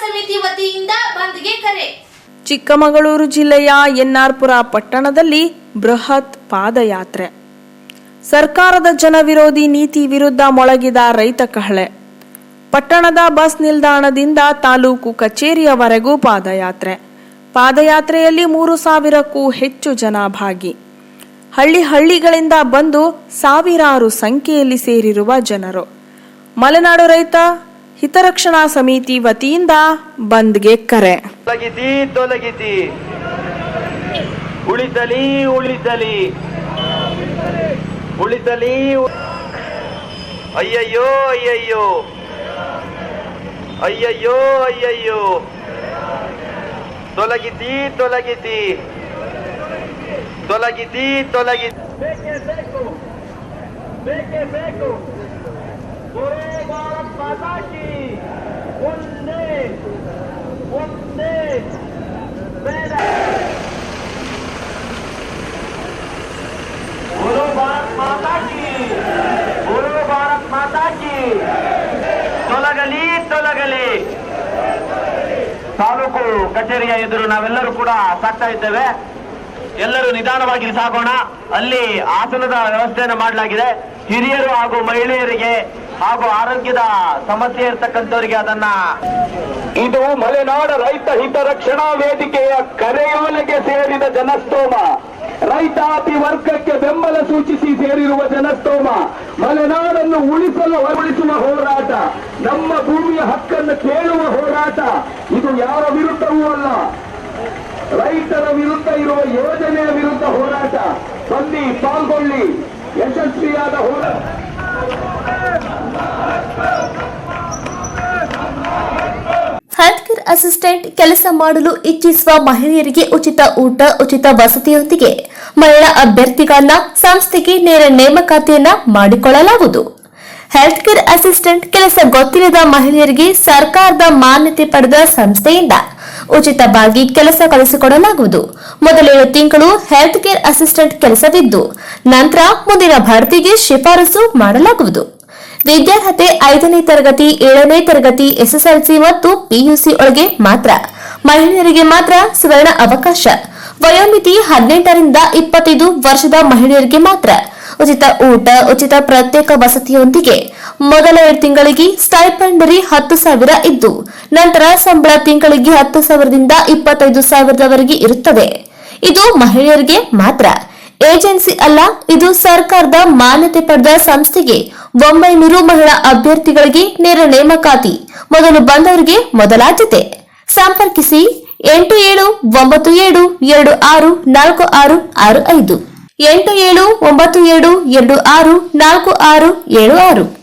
ಸಮಿತಿ ವತಿಯಿಂದ ಬಂದ್ಗೆ ಕರೆ. ಚಿಕ್ಕಮಗಳೂರು ಜಿಲ್ಲೆಯ ಎನ್ಆರ್ಪುರ ಪಟ್ಟಣದಲ್ಲಿ ಬೃಹತ್ ಪಾದಯಾತ್ರೆ. ಸರ್ಕಾರದ ಜನವಿರೋಧಿ ನೀತಿ ವಿರುದ್ಧ ಮೊಳಗಿದ ರೈತ ಕಹಳೆ. ಪಟ್ಟಣದ ಬಸ್ ನಿಲ್ದಾಣದಿಂದ ತಾಲೂಕು ಕಚೇರಿಯವರೆಗೂ ಪಾದಯಾತ್ರೆ. ಪಾದಯಾತ್ರೆಯಲ್ಲಿ 3,000ಕ್ಕೂ ಹೆಚ್ಚು ಜನ ಭಾಗಿ. ಹಳ್ಳಿಗಳಿಂದ ಬಂದು ಸಾವಿರಾರು ಸಂಖ್ಯೆಯಲ್ಲಿ ಸೇರಿರುವ ಜನರು. ಮಲೆನಾಡು ರೈತ ಹಿತರಕ್ಷಣಾ ಸಮಿತಿ ವತಿಯಿಂದ ಬಂದ್ಗೆ ಕರೆ. ತೊಲಗಿಸಿ ಉಳಿಸಲಿ ಉಳಿಸಲಿ ಉಳಿಸಲಿ ಅಯ್ಯಯ್ಯೋ ಅಯ್ಯಯ್ಯೋ ಅಯ್ಯಯ್ಯೋ ಅಯ್ಯಯ್ಯೋ ತೊಲಗಿಸಿ ತೊಲಗಿಸಿ ತೊಲಗಿಸಿ ತೊಲಗಿಸಿ ಬೇಕೇ ಬೇಕು ಬೇಕೇ ಬೇಕು ಭಾರತ್ ಮಾತಾ ಕಿ ಒಂದೇ ಒಂದೇ ಬೇಡ बोलो भारत माता की बोलो भारत माता की ತೊಲಗಲಿ ತೊಲಗಲಿ. ತಾಲೂಕು ಕಚೇರಿಯ ಎದುರು ನಾವೆಲ್ಲರೂ ಕೂಡ ಸಾಕ್ತಾ ಇದ್ದೇವೆ. ಎಲ್ಲರೂ ನಿಧಾನವಾಗಿ ಸಾಗೋಣ. ಅಲ್ಲಿ ಆಸನದ ವ್ಯವಸ್ಥೆಯನ್ನು ಮಾಡಲಾಗಿದೆ. ಹಿರಿಯರು ಹಾಗೂ ಮಹಿಳೆಯರಿಗೆ ಹಾಗೂ ಆರೋಗ್ಯದ ಸಮಸ್ಯೆ ಇರತಕ್ಕಂಥವರಿಗೆ ಅದನ್ನ. ಇದು ಮಲೆನಾಡ ರೈತ ಹಿತರಕ್ಷಣಾ ವೇದಿಕೆಯ ಕರೆಯೋಲೆಗೆ ಸೇರಿದ ಜನಸ್ತೋಮ. ರೈತಾಪಿ ವರ್ಗಕ್ಕೆ ಬೆಂಬಲ ಸೂಚಿಸಿ ಸೇರಿರುವ ಜನಸ್ತೋಮ. ಮಲೆನಾಡನ್ನು ಉಳಿಸುವ ಹೋರಾಟ, ನಮ್ಮ ಭೂಮಿಯ ಹಕ್ಕನ್ನು ಕೇಳುವ ಹೋರಾಟ. ಇದು ಯಾರ ವಿರುದ್ಧವೂ ಅಲ್ಲ, ರೈತರ ವಿರುದ್ಧ ಇರುವ ಯೋಜನೆಯ ವಿರುದ್ಧ ಹೋರಾಟ. ಬನ್ನಿ, ಪಾಲ್ಗೊಳ್ಳಿ. ಯಶಸ್ವಿಯಾದ ಹೋರಾಟ. ಹೆಲ್ತ್ ಕೇರ್ ಅಸಿಸ್ಟೆಂಟ್ ಕೆಲಸ ಮಾಡಲು ಇಚ್ಛಿಸುವ ಮಹಿಳೆಯರಿಗೆ ಉಚಿತ ಊಟ, ಉಚಿತ ವಸತಿಯೊಂದಿಗೆ ಮಹಿಳಾ ಅಭ್ಯರ್ಥಿಗಳನ್ನ ಸಂಸ್ಥೆಗೆ ನೇರ ನೇಮಕಾತಿಯನ್ನ ಮಾಡಿಕೊಳ್ಳಲಾಗುವುದು. ಹೆಲ್ತ್ ಕೇರ್ ಅಸಿಸ್ಟೆಂಟ್ ಕೆಲಸ ಗೊತ್ತಿಲ್ಲದ ಮಹಿಳೆಯರಿಗೆ ಸರ್ಕಾರದ ಮಾನ್ಯತೆ ಪಡೆದ ಸಂಸ್ಥೆಯಿಂದ ಉಚಿತವಾಗಿ ಕೆಲಸ ಕಲಿಸಿಕೊಡಲಾಗುವುದು. ಮೊದಲ 7 ತಿಂಗಳು ಹೆಲ್ತ್ ಕೇರ್ ಅಸಿಸ್ಟೆಂಟ್ ಕೆಲಸವಿದ್ದು ನಂತರ ಮುಂದಿನ ಭರ್ತಿಗೆ ಶಿಫಾರಸು ಮಾಡಲಾಗುವುದು. ವಿದ್ಯಾರ್ಹತೆ 5ನೇ ತರಗತಿ, 7ನೇ ತರಗತಿ, ಎಸ್ಎಸ್ಎಲ್ಸಿ ಮತ್ತು ಪಿಯುಸಿ ಒಳಗೆ ಮಾತ್ರ. ಮಹಿಳೆಯರಿಗೆ ಮಾತ್ರ ಸುವರ್ಣ ಅವಕಾಶ. ವಯೋಮಿತಿ 18 ರಿಂದ 25 ವರ್ಷದ ಮಹಿಳೆಯರಿಗೆ ಮಾತ್ರ. ಉಚಿತ ಊಟ, ಉಚಿತ ಪ್ರತ್ಯೇಕ ವಸತಿಯೊಂದಿಗೆ ಮೊದಲ 7 ತಿಂಗಳಿಗೆ ಸ್ಟೈಪೆಂಡರಿ 10,000 ಇದ್ದು ನಂತರ ಸಂಬಳ ತಿಂಗಳಿಗೆ 10,000ದಿಂದ 25,000ದವರೆಗೆ ಇರುತ್ತದೆ. ಇದು ಮಹಿಳೆಯರಿಗೆ ಮಾತ್ರ. ಏಜೆನ್ಸಿ ಅಲ್ಲ, ಇದು ಸರ್ಕಾರದ ಮಾನ್ಯತೆ ಪಡೆದ ಸಂಸ್ಥೆಗೆ 900 ಮಹಿಳಾ ಅಭ್ಯರ್ಥಿಗಳಿಗೆ ನೇರ ನೇಮಕಾತಿ. ಮೊದಲು ಬಂದವರಿಗೆ ಮೊದಲ ಆದ್ಯತೆ. ಸಂಪರ್ಕಿಸಿ 8797264665 8797264676.